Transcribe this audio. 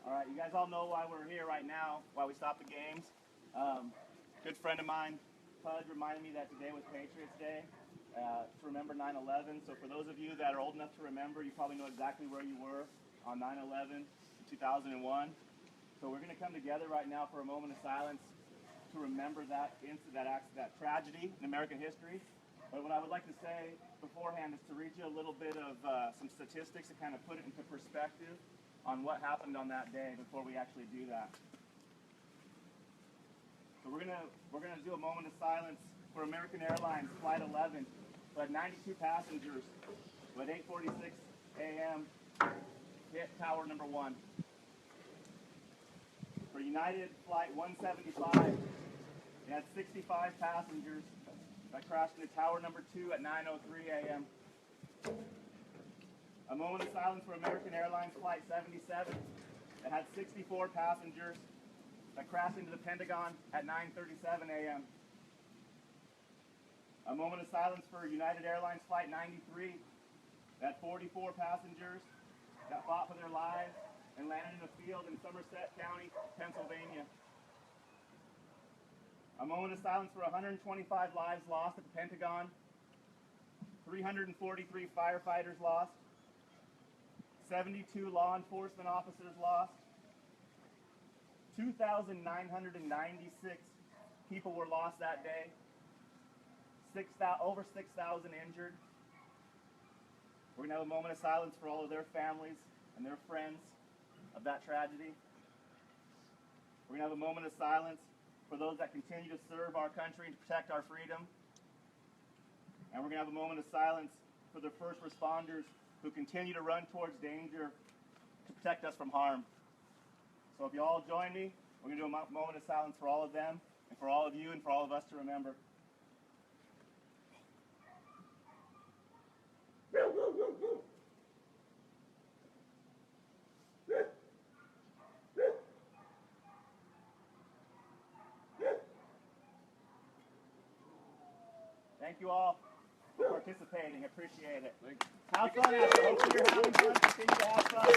All right, you guys all know why we're here right now, why we stopped the games. Good friend of mine, Pudge, reminded me that today was Patriots Day to remember 9/11. So for those of you that are old enough to remember, you probably know exactly where you were on 9/11 in 2001. So we're going to come together right now for a moment of silence to remember that incident, that tragedy in American history. But what I would like to say beforehand is to read you a little bit of some statistics to kind of put it into perspective on what happened on that day before we actually do that. So we're gonna do a moment of silence for American Airlines Flight 11, who had 92 passengers, who at 8:46 a.m. hit tower number 1. For United Flight 175, it had 65 passengers that crashed into tower number 2 at 9:03 a.m. A moment of silence for American Airlines Flight 77 that had 64 passengers that crashed into the Pentagon at 9:37 a.m. A moment of silence for United Airlines Flight 93 that had 44 passengers that fought for their lives and landed in a field in Somerset County, Pennsylvania. A moment of silence for 125 lives lost at the Pentagon, 343 firefighters lost, 72 law enforcement officers lost, 2,996 people were lost that day, over 6,000 injured. We're going to have a moment of silence for all of their families and their friends of that tragedy. We're going to have a moment of silence for those that continue to serve our country and to protect our freedom. And we're going to have a moment of silence for the first responders who continue to run towards danger to protect us from harm. So if you all join me, we're going to do a moment of silence for all of them, and for all of you, and for all of us to remember. Thank you all for participating. Appreciate it. Have fun out there. Hopefully you're having fun. Continue to have fun.